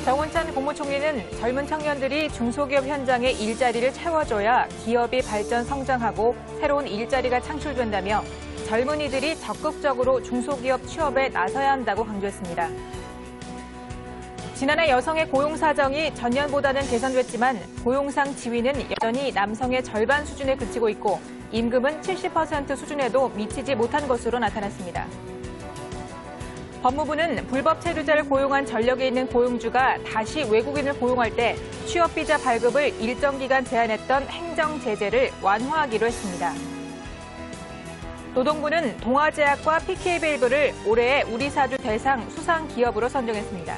정운찬 국무총리는 젊은 청년들이 중소기업 현장의 일자리를 채워줘야 기업이 발전 성장하고 새로운 일자리가 창출된다며 젊은이들이 적극적으로 중소기업 취업에 나서야 한다고 강조했습니다. 지난해 여성의 고용 사정이 전년보다는 개선됐지만 고용상 지위는 여전히 남성의 절반 수준에 그치고 있고 임금은 70% 수준에도 미치지 못한 것으로 나타났습니다. 법무부는 불법 체류자를 고용한 전력에 있는 고용주가 다시 외국인을 고용할 때 취업비자 발급을 일정 기간 제한했던 행정 제재를 완화하기로 했습니다. 노동부는 동아제약과 PK밸브를 올해의 우리 사주 대상 수상 기업으로 선정했습니다.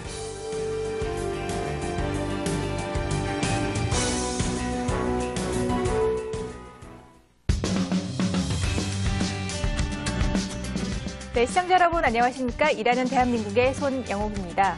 네, 시청자 여러분 안녕하십니까? 일하는 대한민국의 손영옥입니다.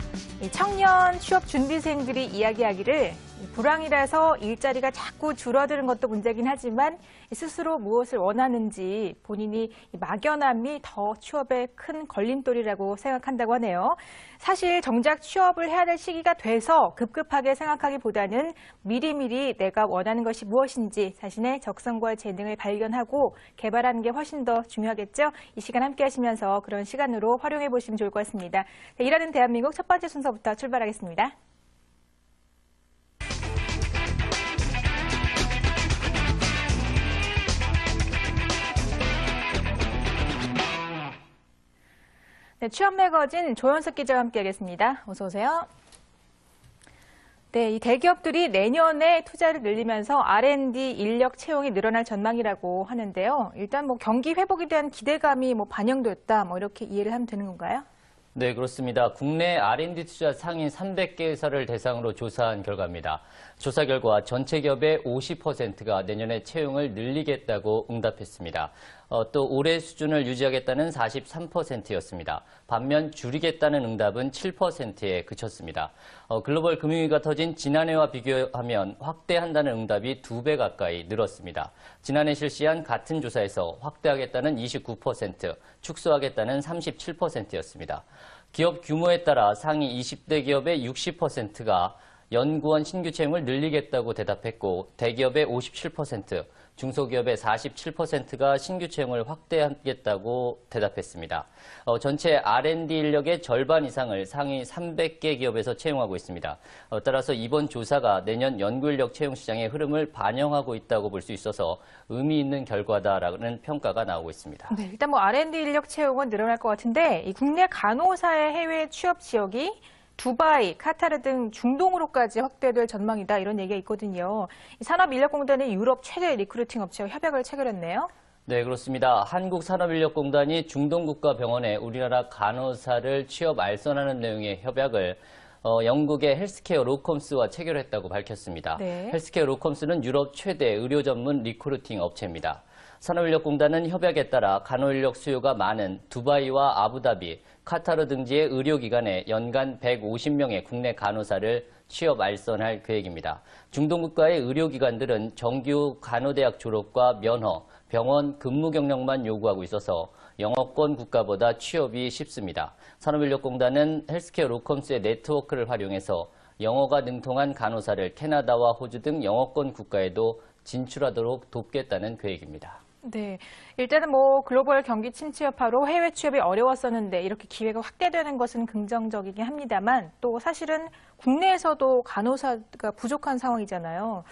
청년 취업 준비생들이 이야기하기를 불황이라서 일자리가 자꾸 줄어드는 것도 문제긴 하지만 스스로 무엇을 원하는지 본인이 막연함이 더 취업에 큰 걸림돌이라고 생각한다고 하네요. 사실 정작 취업을 해야 될 시기가 돼서 급급하게 생각하기보다는 미리미리 내가 원하는 것이 무엇인지 자신의 적성과 재능을 발견하고 개발하는 게 훨씬 더 중요하겠죠. 이 시간 함께 하시면서 그런 시간으로 활용해 보시면 좋을 것 같습니다. 네, 일하는 대한민국 첫 번째 순서부터 출발하겠습니다. 네, 취업 매거진 조현석 기자와 함께하겠습니다. 어서 오세요. 네, 이 대기업들이 내년에 투자를 늘리면서 R&D 인력 채용이 늘어날 전망이라고 하는데요. 일단 경기 회복에 대한 기대감이 반영됐다, 이렇게 이해를 하면 되는 건가요? 네, 그렇습니다. 국내 R&D 투자 상위 300개 회사를 대상으로 조사한 결과입니다. 조사 결과 전체 기업의 50%가 내년에 채용을 늘리겠다고 응답했습니다. 또 올해 수준을 유지하겠다는 43%였습니다. 반면 줄이겠다는 응답은 7%에 그쳤습니다. 글로벌 금융위기가 터진 지난해와 비교하면 확대한다는 응답이 2배 가까이 늘었습니다. 지난해 실시한 같은 조사에서 확대하겠다는 29%, 축소하겠다는 37%였습니다. 기업 규모에 따라 상위 20대 기업의 60%가 연구원 신규 채용을 늘리겠다고 대답했고 대기업의 57%, 중소기업의 47%가 신규 채용을 확대하겠다고 대답했습니다. 전체 R&D 인력의 절반 이상을 상위 300개 기업에서 채용하고 있습니다. 따라서 이번 조사가 내년 연구인력 채용 시장의 흐름을 반영하고 있다고 볼 수 있어서 의미 있는 결과다라는 평가가 나오고 있습니다. 네, 일단 R&D 인력 채용은 늘어날 것 같은데 이 국내 간호사의 해외 취업 지역이 두바이, 카타르 등 중동으로까지 확대될 전망이다, 이런 얘기가 있거든요. 산업인력공단이 유럽 최대 리크루팅 업체와 협약을 체결했네요. 네, 그렇습니다. 한국산업인력공단이 중동국가 병원에 우리나라 간호사를 취업 알선하는 내용의 협약을 영국의 헬스케어 로컴스와 체결했다고 밝혔습니다. 네. 헬스케어 로컴스는 유럽 최대 의료 전문 리크루팅 업체입니다. 산업인력공단은 협약에 따라 간호인력 수요가 많은 두바이와 아부다비, 카타르 등지의 의료기관에 연간 150명의 국내 간호사를 취업 알선할 계획입니다. 중동 국가의 의료기관들은 정규 간호대학 졸업과 면허, 병원 근무 경력만 요구하고 있어서 영어권 국가보다 취업이 쉽습니다. 산업인력공단은 헬스케어 로컴스의 네트워크를 활용해서 영어가 능통한 간호사를 캐나다와 호주 등 영어권 국가에도 진출하도록 돕겠다는 계획입니다. 네, 일단은 글로벌 경기 침체 여파로 해외 취업이 어려웠었는데 이렇게 기회가 확대되는 것은 긍정적이긴 합니다만 또 사실은 국내에서도 간호사가 부족한 상황이잖아요.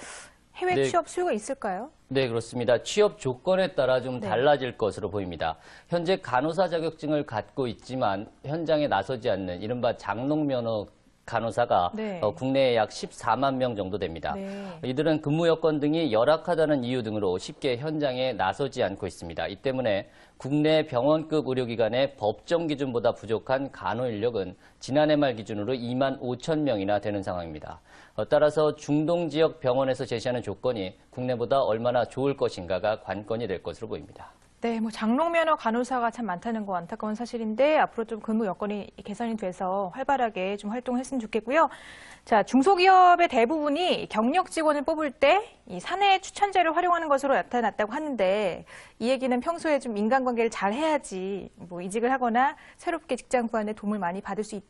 해외 취업 수요가 있을까요? 네, 그렇습니다. 취업 조건에 따라 좀 달라질 것으로 보입니다. 현재 간호사 자격증을 갖고 있지만 현장에 나서지 않는 이른바 장롱 면허 간호사가 국내에 약 14만 명 정도 됩니다. 이들은 근무 여건 등이 열악하다는 이유 등으로 쉽게 현장에 나서지 않고 있습니다. 이 때문에 국내 병원급 의료기관의 법정 기준보다 부족한 간호 인력은 지난해 말 기준으로 2만 5천 명이나 되는 상황입니다. 따라서 중동 지역 병원에서 제시하는 조건이 국내보다 얼마나 좋을 것인가가 관건이 될 것으로 보입니다. 네, 장롱면허 간호사가 참 많다는 거 안타까운 사실인데 앞으로 좀 근무 여건이 개선이 돼서 활발하게 좀 활동했으면 좋겠고요. 자, 중소기업의 대부분이 경력 직원을 뽑을 때 이 사내 추천제를 활용하는 것으로 나타났다고 하는데 이 얘기는 평소에 좀 인간관계를 잘 해야지 이직을 하거나 새롭게 직장 구하는 데 도움을 많이 받을 수 있다.